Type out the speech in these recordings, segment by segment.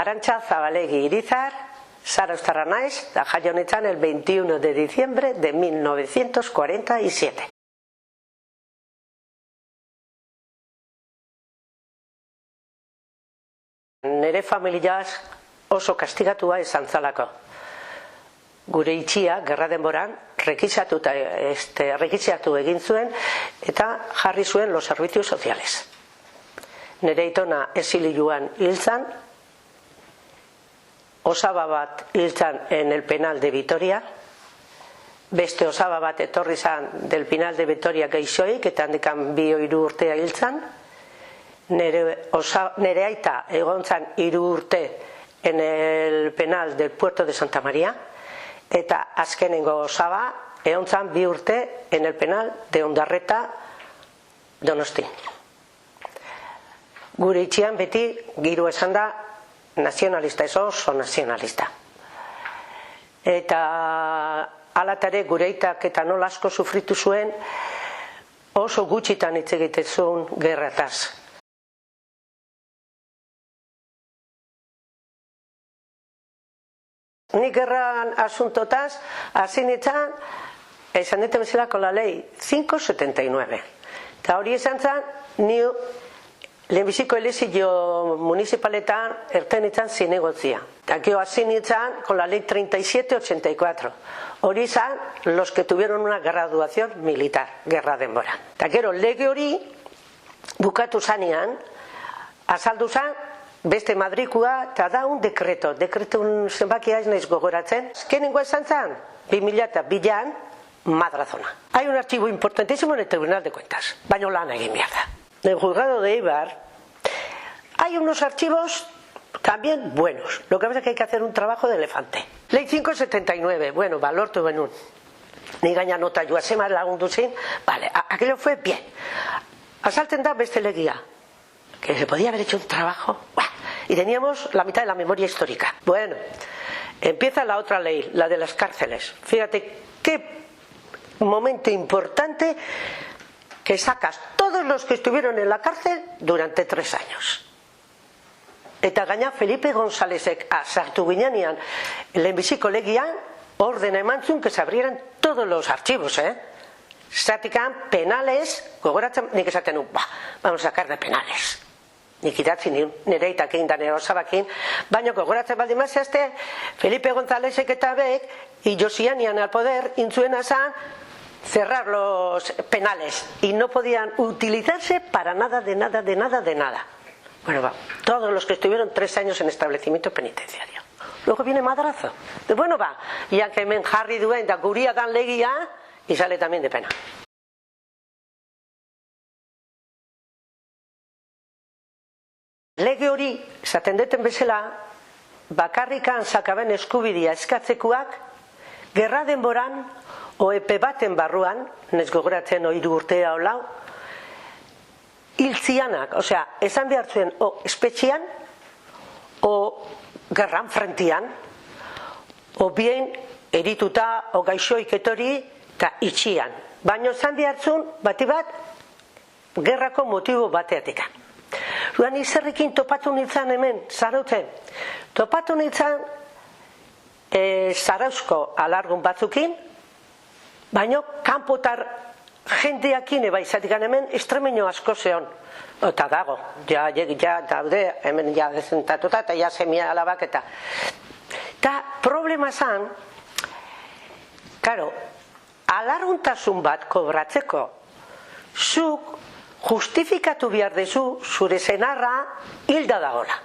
Arantxa Zabalegi Irizar, zarauztarra naiz, da jaio nintzen el 21 de diciembre de 1947. Nere familiaz oso kastigatua izan zalako. Gure itxia, gerra denboran, rekisatu egin zuen eta jarri zuen los servicios sociales. Nere itona esililuan hil zan, osaba bat hil zan en el penal de Vitoria, beste osaba bat etorri zan del penal de Vitoria geixoik, eta handikan 2-3 urtea hil zan, nere aita egon zan 3 urte en el penal del puerto de Santa María, eta azkenengo osaba egon zan 2 urte en el penal de Ondarreta Donosti. Gure itxian beti giru esan da nazionalista, ez oso nazionalista. Eta alatare gure aitak eta nola asko sufritu zuen, oso gutxitan hitz egiten zuen gerrataz. Ni gerran asuntotaz, hasi nintzen, esan dite bezala con la ley 579. Eta hori esan zen, ni lehenbiziko elezio municipaletan erten nintzen zinegotzia. Eta gero hasi nintzen con la ley 3784. Hori izan, los que tuvieron una graduación militar, gerra denboran. Eta gero lege hori bukatu zanean, azaldu zen, beste madrikua, eta da un dekreto zenbakia ez naiz gogoratzen. Azkenengoa esan zen, 2002an, Madrazona. Hay un archivo importantísimo en el Tribunal de Cuentas, baina lan egin behar da. En el juzgado de Eibar hay unos archivos también buenos. Lo que pasa es que hay que hacer un trabajo de elefante. Ley 579, bueno, balortu benun. Ni gaina nota joazema lagundu zin, vale, aquello fue bien. Asalten da beste legia, que se podía haber hecho un trabajo, y teníamos la mitad de la memoria histórica. Bueno, empieza la otra ley, la de las cárceles. Fíjate qué momento importante, que sacas todos los que estuvieron en la cárcel durante 3 años. Eta gaina Felipe Gonzálezek sartu ginean lehenbiziko legian ordena eman zuen que se abrieran todos los archivos, Zatikan penales, gogoratzen, nik esaten du, vamos a sacar de penales. Nik idatzi nire itakin da nire osabakin, baina gogoratzen baldin mazazte, Felipe Gonzálezek eta bek, y Josianian al poder, intzuen azan, cerrar los penales, y no podían utilizarse para nada, de nada, de nada, de nada. Bueno, todos los que estuvieron 3 años en establecimiento penitenciario. Luego viene Madrazo. Bueno, y aunque hemen jarri duen da guria dan legia, y sale también de pena. Lege hori, esaten deten bezala, bakarrikan sakaben eskubidea eskatzekuak, gerra denboran, o epe baten barruan, nes gogoratzen 3 urtea olau, hiltzianak, osea, esan behar zuen, o espetxean, o gerran frentian, o bien erituta, o gaixoik etori, eta itxian. Baina esan behar zuen, bati bat, gerrako motibo bateatekan. Duan izerrekin topatu nintzen hemen, zarautzen. Topatu nintzen zarauzko alargun batzukin, baina kanpotar jendeakin eba izatikan hemen estremeño asko zeon. Eta dago, ja daude, hemen ja dezentatuta, eta ja semia alabak eta. Eta problema zan, karo, alarguntasun bat kobratzeko, zuk justifikatu behar dezu zure senarra hilda dagoela.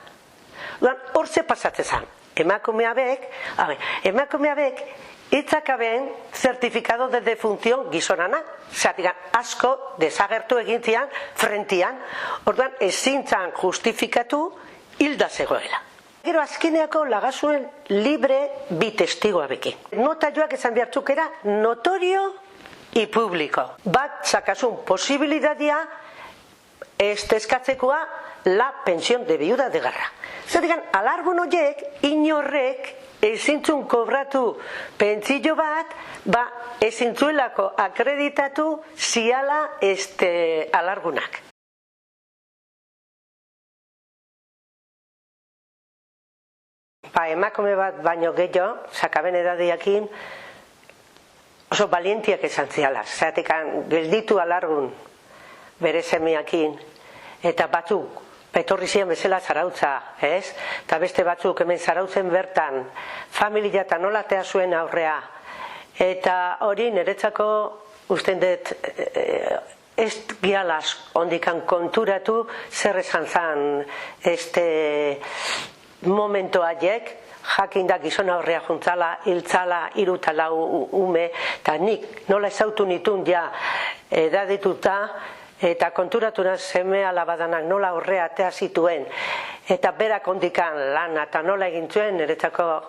Hortze pasatzen zan. Emakumea bek itzakaben zertifikado de defunción gizonana, zatikan asko desagertu egintzian frentian, orduan ezin zan justifikatu hilda zegoela. Gero azkeneako lagazuen libre bi testigoa bekin. Nota joak esan behartzuk era notorio y público. Bat zakasun posibilitatea eskatzekoa la pensión de viuda de guerra. Zertikan, alargun horiek, inorrek ezintzun kobratu pentsio bat, ezintzuelako akreditatu ziala alargunak. emakume bat baino gehiago, sakaben edadiakin, oso balientiak esan ziala. Zeratik gelditu alargun bere semeakin, eta batzuk etorri zian bezala Zarautza, ez? Eta beste batzuk hemen Zarautzen bertan, familia eta nolatea zuen aurrea. Eta hori niretzako usten dut ez gialaz ondikan konturatu zer esan zan momentu haiek, jakin da gizona aurrea juntzala, hiltzala, 3 eta 4 ume, eta nik nola ezautu nitun ja edadituta, eta konturaturan seme alabadanak nola aurrea atea zituen, eta berak ondikan lana eta nola egin zuen, niretzako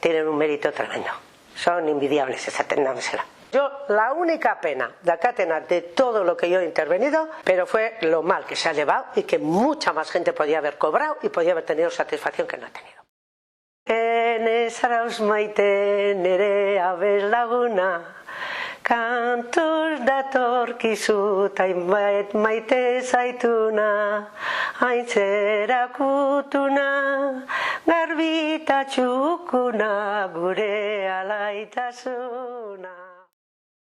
tienen un mérito tremendo. Son invidiables, esaten da bezala. Yo la única pena de Acátena de todo lo que yo he intervenido, pero fue lo mal que se ha llevado y que mucha más gente podía haber cobrado y podía haber tenido satisfacción que no ha tenido. Ene Zarauz maite nere abes laguna, kantuz datorkizu tainbait maite zaituna, aintzera kutuna, garbi eta txukuna, gure alaitasuna.